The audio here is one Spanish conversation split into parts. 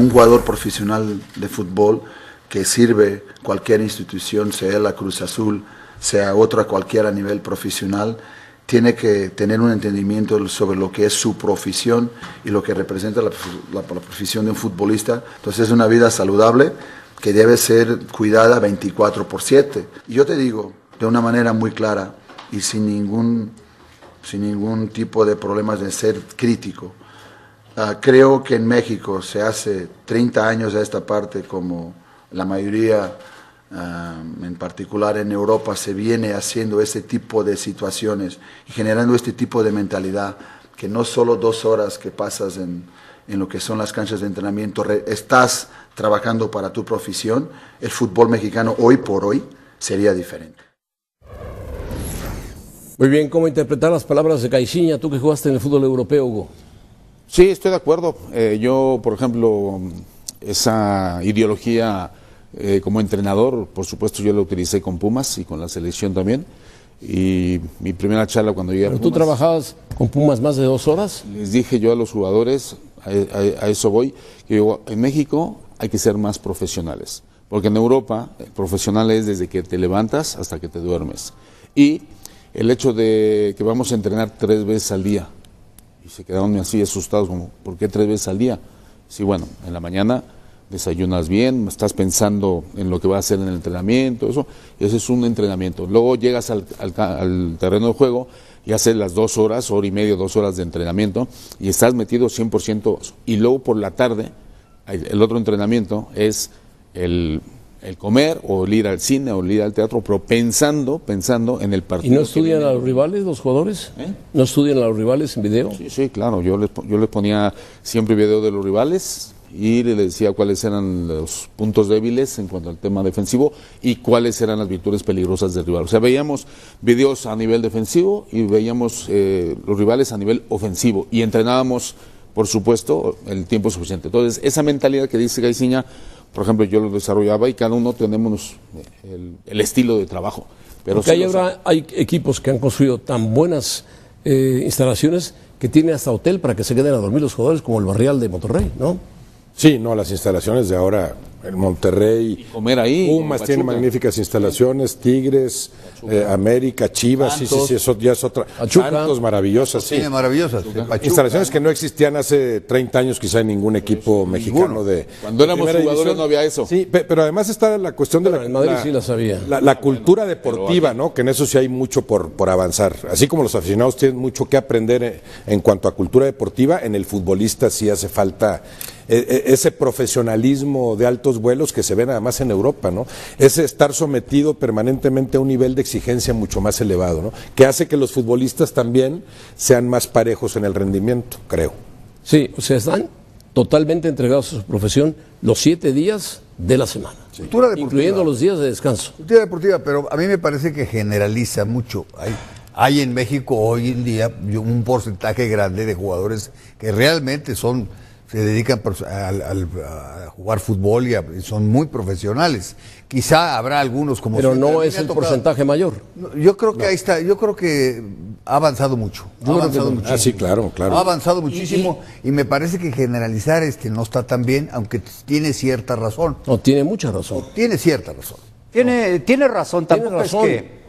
un jugador profesional de fútbol que sirve cualquier institución, sea la Cruz Azul, sea otra cualquiera a nivel profesional, tiene que tener un entendimiento sobre lo que es su profesión y lo que representa la profesión de un futbolista. Entonces es una vida saludable que debe ser cuidada 24/7. Y yo te digo de una manera muy clara y sin ningún tipo de problemas de ser crítico. Creo que en México se hace 30 años a esta parte, como la mayoría, en particular en Europa, se viene haciendo este tipo de situaciones y generando este tipo de mentalidad, que no solo 2 horas que pasas en lo que son las canchas de entrenamiento, estás trabajando para tu profesión. El fútbol mexicano hoy por hoy sería diferente. Muy bien, ¿cómo interpretar las palabras de Caixinha, tú que jugaste en el fútbol europeo, Hugo? Sí, estoy de acuerdo. Yo, por ejemplo, esa ideología como entrenador, por supuesto, yo la utilicé con Pumas y con la selección también. Y mi primera charla cuando llegué a Pumas... ¿Pero tú trabajabas con Pumas más de 2 horas? Les dije yo a los jugadores, a eso voy, que digo, en México hay que ser más profesionales. Porque en Europa, profesional es desde que te levantas hasta que te duermes. Y el hecho de que vamos a entrenar 3 veces al día, y se quedaron así asustados, como, ¿por qué 3 veces al día? Sí, bueno, en la mañana desayunas bien, estás pensando en lo que vas a hacer en el entrenamiento, eso es un entrenamiento. Luego llegas al terreno de juego y haces las 2 horas, hora y media, 2 horas de entrenamiento, y estás metido 100%, y luego por la tarde, el otro entrenamiento es el comer, o el ir al cine, o el ir al teatro, pero pensando en el partido. ¿Y no estudian a los rivales, los jugadores? ¿No estudian a los rivales en video? Sí, claro, yo les ponía siempre video de los rivales y les decía cuáles eran los puntos débiles en cuanto al tema defensivo y cuáles eran las virtudes peligrosas del rival. O sea, veíamos videos a nivel defensivo y veíamos los rivales a nivel ofensivo y entrenábamos, por supuesto, el tiempo suficiente. Entonces, esa mentalidad que dice Caixinha, por ejemplo, yo lo desarrollaba y cada uno tenemos el estilo de trabajo. Pero porque hay equipos que han construido tan buenas instalaciones que tienen hasta hotel para que se queden a dormir los jugadores, como el Barrial de Monterrey, ¿no? Sí, no, las instalaciones de ahora, el Monterrey, y comer ahí, Pumas tiene magníficas instalaciones, Tigres, América, Chivas, Santos, sí, eso ya es otra. Santos, maravillosas, sí. Tiene maravillosas. Instalaciones que no existían hace 30 años quizá en ningún equipo mexicano de... Cuando éramos jugadores no había eso. Sí, pero además está la cuestión de en Madrid sí la sabía. La cultura deportiva, ¿no? Que en eso sí hay mucho por avanzar. Así como los aficionados tienen mucho que aprender en cuanto a cultura deportiva, en el futbolista sí hace falta ese profesionalismo de altos vuelos que se ven además en Europa, ¿no? Ese estar sometido permanentemente a un nivel de exigencia mucho más elevado, ¿no? Que hace que los futbolistas también sean más parejos en el rendimiento, creo. Sí, o sea, están totalmente entregados a su profesión los 7 días de la semana, sí, incluyendo los días de descanso. Cultura deportiva, pero a mí me parece que generaliza mucho. Hay en México hoy en día un porcentaje grande de jugadores que realmente se dedican a jugar fútbol y son muy profesionales. Quizá habrá algunos como... Pero no es el porcentaje mayor. Yo creo que ahí está, yo creo que ha avanzado mucho. Ah, sí, claro. Ha avanzado muchísimo y me parece que generalizar no está tan bien, aunque tiene cierta razón. No, tiene mucha razón. Tiene cierta razón. Tiene razón, tampoco es que...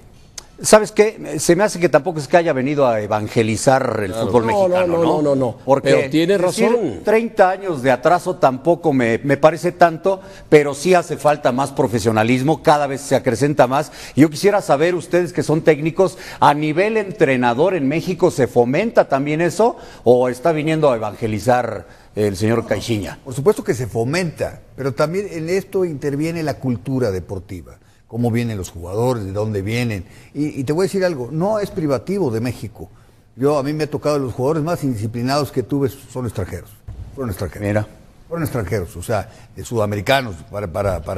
¿Sabes qué? Se me hace que tampoco es que haya venido a evangelizar el fútbol mexicano, no. Porque pero tiene razón. 30 años de atraso tampoco me parece tanto, pero sí hace falta más profesionalismo, cada vez se acrecenta más. Yo quisiera saber, ustedes que son técnicos, a nivel entrenador en México, ¿se fomenta también eso o está viniendo a evangelizar el señor Caixinha? Por supuesto que se fomenta, pero también en esto interviene la cultura deportiva. Cómo vienen los jugadores, de dónde vienen. Y te voy a decir algo, no es privativo de México. A mí me ha tocado, los jugadores más indisciplinados que tuve son extranjeros. Fueron extranjeros. Mira. Fueron extranjeros, o sea, sudamericanos.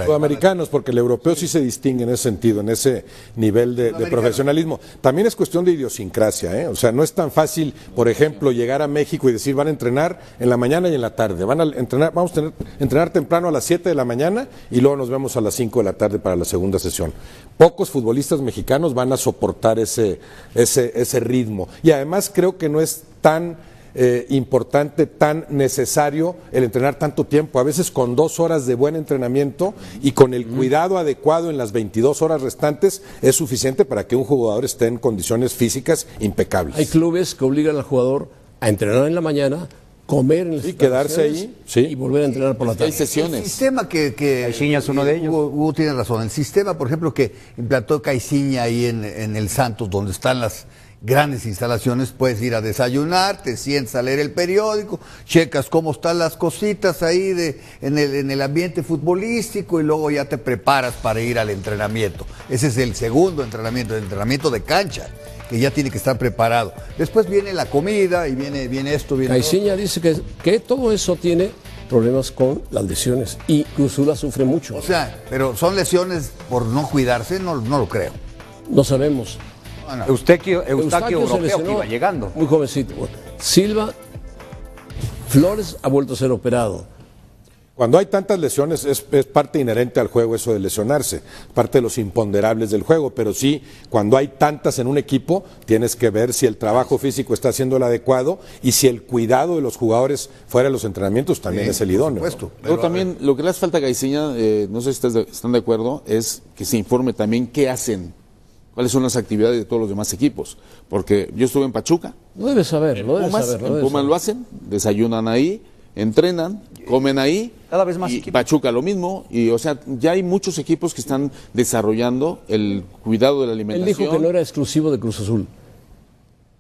Sudamericanos, porque el europeo sí se distingue en ese sentido, en ese nivel de profesionismo. También es cuestión de idiosincrasia, ¿eh? O sea, no es tan fácil, por ejemplo, llegar a México y decir, van a entrenar en la mañana y en la tarde. Vamos a entrenar temprano a las 7 de la mañana y luego nos vemos a las 5 de la tarde para la segunda sesión. Pocos futbolistas mexicanos van a soportar ese ritmo. Y además creo que no es tan importante, tan necesario el entrenar tanto tiempo. A veces con 2 horas de buen entrenamiento y con el cuidado adecuado en las 22 horas restantes es suficiente para que un jugador esté en condiciones físicas impecables. Hay clubes que obligan al jugador a entrenar en la mañana, comer en las quedarse ahí, sí, y volver a entrenar por la tarde. Hay sesiones. El sistema que Caixinha es uno de ellos. Hugo tiene razón. El sistema, por ejemplo, que implantó Caixinha ahí en el Santos, donde están las grandes instalaciones, puedes ir a desayunar, te sientas a leer el periódico, checas cómo están las cositas ahí en el ambiente futbolístico y luego ya te preparas para ir al entrenamiento. Ese es el segundo entrenamiento, el entrenamiento de cancha, que ya tiene que estar preparado. Después viene la comida y viene esto, viene Caixinha dice que todo eso tiene problemas con las lesiones y Cruz Azul la sufre mucho. O sea, pero son lesiones por no cuidarse, no lo creo. No sabemos. Eustaquio se Europeo que lesionó iba llegando. muy jovencito. Silva Flores ha vuelto a ser operado. Cuando hay tantas lesiones es parte inherente al juego eso de lesionarse, parte de los imponderables del juego, pero sí, cuando hay tantas en un equipo, tienes que ver si el trabajo físico está siendo el adecuado y si el cuidado de los jugadores fuera de los entrenamientos también es el idóneo. Por supuesto. Pero también lo que le hace falta a Caixinha, no sé si están de acuerdo, es que se informe también qué hacen, cuáles son las actividades de todos los demás equipos. Porque yo estuve en Pachuca, Lo debes saber, lo debes Pumas, saber. en Pumas lo hacen, desayunan ahí, entrenan, comen ahí. Cada vez más y equipos. Pachuca lo mismo, y o sea, ya hay muchos equipos que están desarrollando el cuidado de la Él alimentación. dijo que no era exclusivo de Cruz Azul,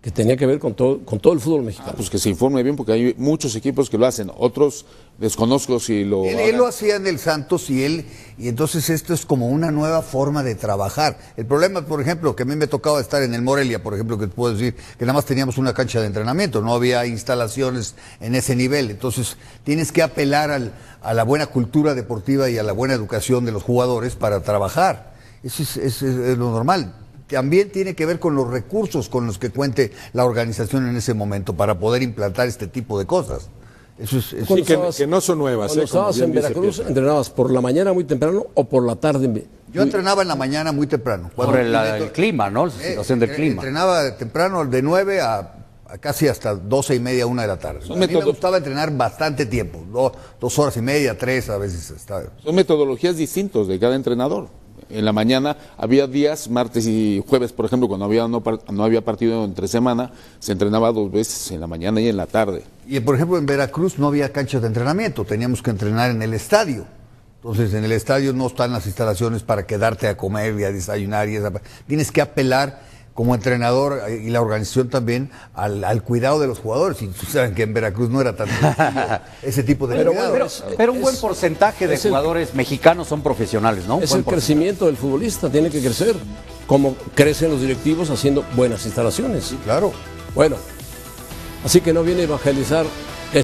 que tenía que ver con todo el fútbol mexicano. Pues que se informe bien, porque hay muchos equipos que lo hacen, otros desconozco si lo Él hagan. lo hacía en el Santos y entonces esto es como una nueva forma de trabajar. El problema, por ejemplo, que a mí me tocaba estar en el Morelia, por ejemplo, que te puedo decir que nada más teníamos una cancha de entrenamiento, no había instalaciones en ese nivel. Entonces tienes que apelar a la buena cultura deportiva y a la buena educación de los jugadores para trabajar. Eso es lo normal. También tiene que ver con los recursos con los que cuente la organización en ese momento para poder implantar este tipo de cosas. Eso es Sí, que no son nuevas. Cuando como estabas bien en dice Veracruz, Pietro. ¿entrenabas por la mañana muy temprano o por la tarde? Yo entrenaba en la mañana muy temprano. Por el clima, ¿no? La situación del clima. Entrenaba temprano de 9 a casi hasta 12:30, 1 de la tarde. A mí me gustaba entrenar bastante tiempo, 2 horas y media, 3 a veces. Son metodologías distintas de cada entrenador. En la mañana había días, martes y jueves, por ejemplo, cuando no había partido entre semana, se entrenaba 2 veces, en la mañana y en la tarde. Y por ejemplo en Veracruz no había canchas de entrenamiento, teníamos que entrenar en el estadio. Entonces en el estadio no están las instalaciones para quedarte a comer y a desayunar. Tienes que apelar como entrenador y la organización también al cuidado de los jugadores. Y ustedes saben que en Veracruz no era tan sencillo ese tipo de cuidado. Pero un buen porcentaje de jugadores mexicanos son profesionales, ¿no? Es el crecimiento del futbolista, tiene que crecer, como crecen los directivos haciendo buenas instalaciones. Claro. Bueno, así que no viene a evangelizar